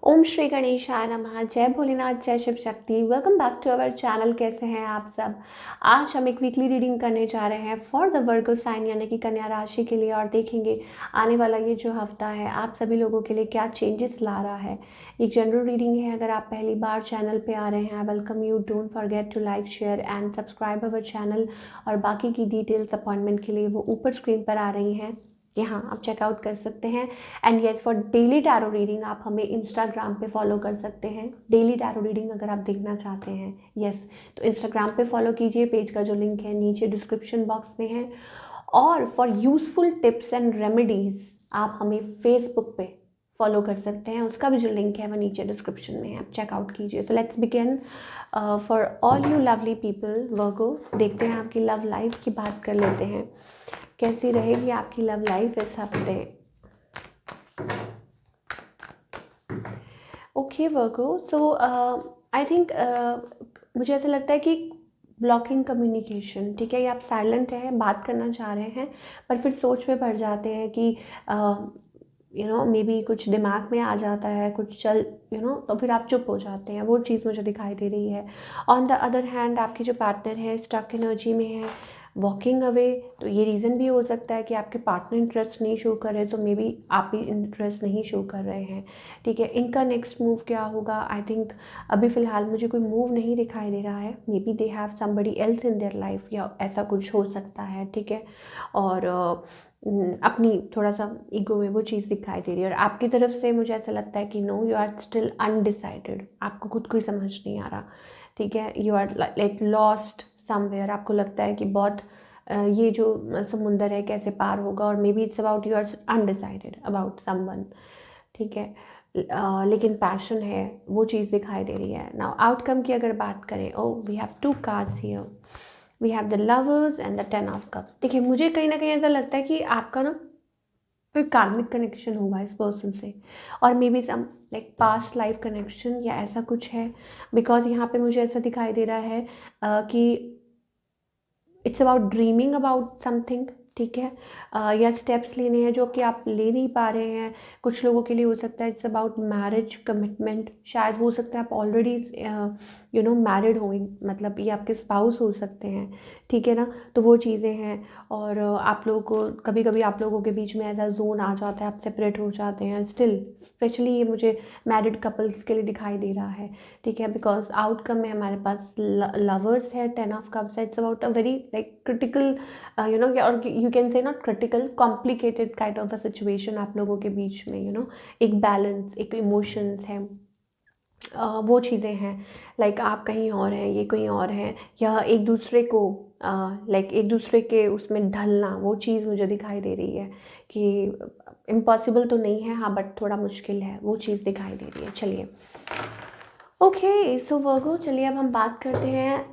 ओम श्री गणेशाय नमः। जय भोलेनाथ, जय Shiv Shakti. Welcome back to our channel. कैसे हैं आप सब। आज हम एक वीकली रीडिंग करने जा रहे हैं फॉर द वर्गो साइन यानी कि कन्या राशि के लिए, और देखेंगे आने वाला ये जो हफ्ता है आप सभी लोगों के लिए क्या चेंजेस ला रहा है। एक जनरल रीडिंग है। अगर आप पहली बार चैनल पे आ रहे हैं, I welcome you. Don't forget to like, share and subscribe our channel. और बाकी की डिटेल्स अपॉइंटमेंट के लिए वो ऊपर स्क्रीन पर आ रही हैं, यहाँ आप चेकआउट कर सकते हैं। And yes, for daily tarot reading आप हमें इंस्टाग्राम पे फॉलो कर सकते हैं। डेली टैरो रीडिंग अगर आप देखना चाहते हैं, येस, तो इंस्टाग्राम पे फॉलो कीजिए। पेज का जो लिंक है नीचे डिस्क्रिप्शन बॉक्स में है। और for useful tips and remedies आप हमें फेसबुक पे फॉलो कर सकते हैं। उसका भी जो लिंक है वो नीचे डिस्क्रिप्शन में है, आप चेकआउट कीजिए। तो let's begin. For all you lovely people Virgo, देखते हैं आपकी लव लाइफ की बात कर लेते हैं। कैसी रहेगी आपकी लव लाइफ इस हफ्ते। Okay Virgo, so I think मुझे ऐसा लगता है कि ब्लॉकिंग कम्युनिकेशन, ठीक है, ये आप साइलेंट हैं, बात करना चाह रहे हैं पर फिर सोच में पड़ जाते हैं कि मे बी कुछ दिमाग में आ जाता है, कुछ चल तो फिर आप चुप हो जाते हैं। वो चीज़ मुझे दिखाई दे रही है। ऑन द अदर हैंड आपकी जो पार्टनर है स्टक एनर्जी में है, वॉकिंग अवे। तो ये रीज़न भी हो सकता है कि आपके पार्टनर इंटरेस्ट नहीं शो कर रहे, तो मे बी आप भी इंटरेस्ट नहीं शो कर रहे हैं, ठीक है। इनका नेक्स्ट मूव क्या होगा, आई थिंक अभी फ़िलहाल मुझे कोई मूव नहीं दिखाई दे रहा है। May be they have somebody else in their life, या ऐसा कुछ हो सकता है, ठीक है। और अपनी थोड़ा सा ईगो में वो चीज़ दिखाई दे रही है। और आपकी तरफ से मुझे ऐसा लगता है कि no, you are still undecided, आपको खुद को ही समझ नहीं आ रहा, ठीक है। You are like lost somewhere. आपको लगता है कि बहुत ये जो समुंदर है कैसे पार होगा, और maybe it's about you are undecided about someone, ठीक है। लेकिन पैशन है, वो चीज़ दिखाई दे रही है। नाउ आउटकम की अगर बात करें, oh we have two cards here. We have the lovers and the 10 of cups. देखिए, मुझे कहीं ना कहीं ऐसा लगता है कि आपका ना कोई कार्मिक कनेक्शन होगा इस पर्सन से, और maybe some like past life connection या ऐसा कुछ है। बिकॉज यहाँ पे मुझे ऐसा दिखाई दे रहा है कि it's about dreaming about something, ठीक है। या स्टेप्स लेने हैं जो कि आप ले नहीं पा रहे हैं। कुछ लोगों के लिए हो सकता है इट्स अबाउट मैरिज कमिटमेंट। शायद हो सकता है आप ऑलरेडी मैरिड हो, मतलब ये आपके स्पाउस हो सकते हैं, ठीक है ना। तो वो चीज़ें हैं। और आप लोगों को कभी कभी आप लोगों के बीच में ऐसा जोन आ जाता है, आप सेपरेट हो जाते हैं स्टिल। स्पेशली ये मुझे मैरिड कपल्स के लिए दिखाई दे रहा है, ठीक है। बिकॉज आउटकम में हमारे पास लवर्स है, 10 ऑफ कप्स है। It's about a very like critical, और you can say not critical, complicated kind of a situation आप लोगों के बीच में, एक बैलेंस, एक इमोशंस है। वो चीज़ें हैं। लाइक आप कहीं और हैं, ये कहीं और हैं, या एक दूसरे को लाइक एक दूसरे के उसमें ढलना, वो चीज़ मुझे दिखाई दे रही है कि इम्पॉसिबल तो नहीं है, हाँ, बट थोड़ा मुश्किल है, वो चीज़ दिखाई दे रही है। चलिए, ओके, सो वर्गो, चलिए अब हम बात करते हैं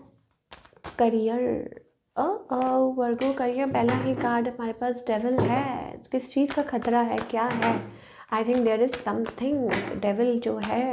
करियर। वर्गो, करियर, पहला ही कार्ड हमारे पास डेविल है। किस चीज़ का खतरा है, क्या है। I think there is something. Devil जो है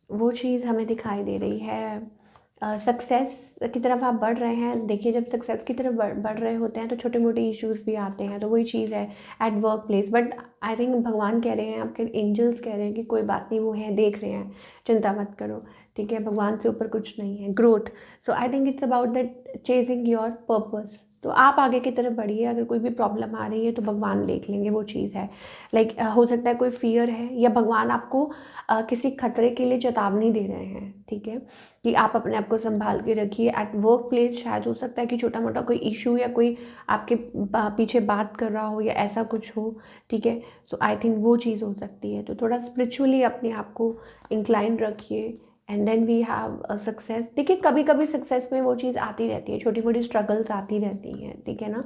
वो चीज़ हमें दिखाई दे रही है। सक्सेस की तरफ आप बढ़ रहे हैं। देखिए, जब सक्सेस की तरफ बढ़ रहे होते हैं तो छोटे मोटे इश्यूज भी आते हैं, तो वही चीज़ है at work place. But I think भगवान कह रहे हैं, आपके एंजल्स कह रहे हैं कि कोई बात नहीं, वो है, देख रहे हैं, चिंता मत करो, ठीक है। भगवान से ऊपर कुछ नहीं है। Growth, so I think it's about that chasing your purpose. तो आप आगे की तरफ बढ़िए। अगर कोई भी प्रॉब्लम आ रही है तो भगवान देख लेंगे, वो चीज़ है। लाइक हो सकता है कोई फियर है, या भगवान आपको किसी खतरे के लिए चेतावनी दे रहे हैं, ठीक है, कि आप अपने आप को संभाल के रखिए। एट वर्क प्लेस शायद हो सकता है कि छोटा मोटा कोई इशू या कोई आपके पीछे बात कर रहा हो या ऐसा कुछ हो, ठीक है। सो आई थिंक वो चीज़ हो सकती है। तो थोड़ा स्पिरिचुअली अपने आप को इंक्लाइन रखिए, and then we have success. देखिए, कभी कभी सक्सेस में वो चीज़ आती रहती है, छोटी मोटी स्ट्रगल्स आती रहती हैं, ठीक है ना।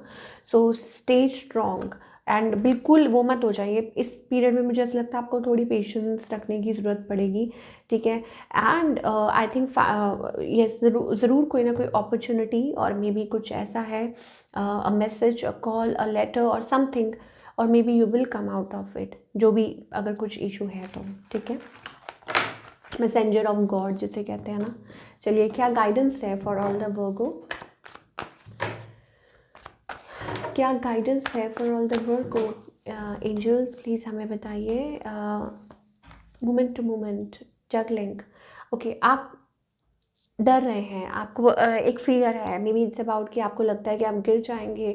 सो स्टे स्ट्रॉन्ग, एंड बिल्कुल वो मत हो जाइए इस पीरियड में। मुझे ऐसा लगता है आपको थोड़ी पेशेंस रखने की ज़रूरत पड़ेगी, ठीक है। एंड आई थिंक यस, ज़रूर कोई ना कोई अपॉर्चुनिटी, और मे बी कुछ ऐसा है, a message, a call, a letter और समथिंग, और maybe you will come out of it, जो भी अगर कुछ इशू है तो, ठीक है। मैसेंजर ऑफ गॉड जिसे कहते हैं ना। चलिए, क्या गाइडेंस है फॉर ऑल द वर्गो, क्या गाइडेंस है for all the Virgo. Angels please हमें बताइए moment to moment, juggling. Okay, आप डर रहे हैं, आपको एक फ़ियर है, मे बी इट्स अबाउट कि आपको लगता है कि आप गिर जाएँगे।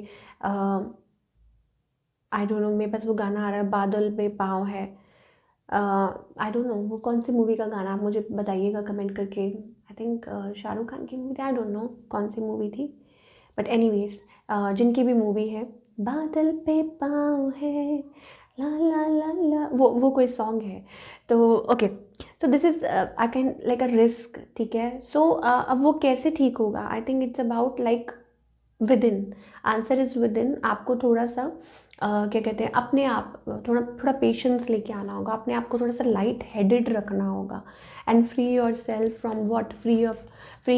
आई डोंट नो, मेरे पास वो गाना आ रहा है, बादल पे पाँव है। आई डोंट नो वो कौन सी मूवी का गाना, आप मुझे बताइएगा कमेंट करके। आई थिंक शाहरुख खान की मूवी थी, आई डोंट नो कौन सी मूवी थी, बट एनीवेज जिनकी भी मूवी है, बादल पे पाँव है, ला ला ला ला, वो कोई सॉन्ग है। तो okay, so this is I can like a risk, ठीक है। सो अब वो कैसे ठीक होगा, I think it's about like with in, answer is with in. आपको थोड़ा सा क्या कहते हैं, अपने आप थोड़ा थोड़ा पेशेंस लेके आना होगा, अपने आप को थोड़ा सा लाइट हेडेड रखना होगा, and free your self from what, free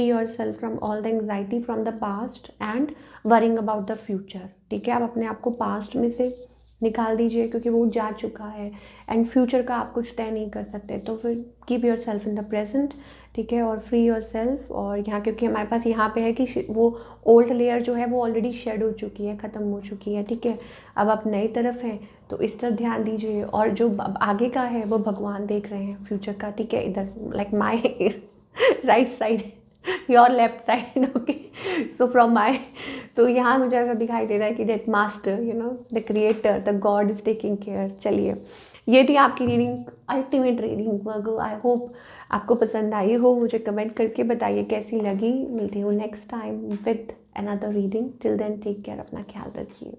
your self from all the anxiety from the past and worrying about the future, ठीक है। आप अपने आप को पास्ट में से निकाल दीजिए, क्योंकि वो जा चुका है, एंड फ्यूचर का आप कुछ तय नहीं कर सकते, तो फिर keep your self in the present, ठीक है, और फ्री योर सेल्फ। और यहाँ क्योंकि हमारे पास यहाँ पे है कि वो ओल्ड लेयर जो है वो ऑलरेडी शेड हो चुकी है, ख़त्म हो चुकी है, ठीक है। अब आप नई तरफ हैं तो इस तरफ ध्यान दीजिए, और जो आगे का है वो भगवान देख रहे हैं, फ्यूचर का, ठीक है। इधर like my right side, your left side, okay. So from my, तो यहाँ मुझे ऐसा दिखाई दे रहा है कि that master, you know, the creator, the God is taking care. चलिए, ये थी आपकी reading, ultimate reading Virgo. I hope आपको पसंद आई हो, मुझे कमेंट करके बताइए कैसी लगी। मिलती हूँ next time with another reading. Till then take care, अपना ख्याल रखिए।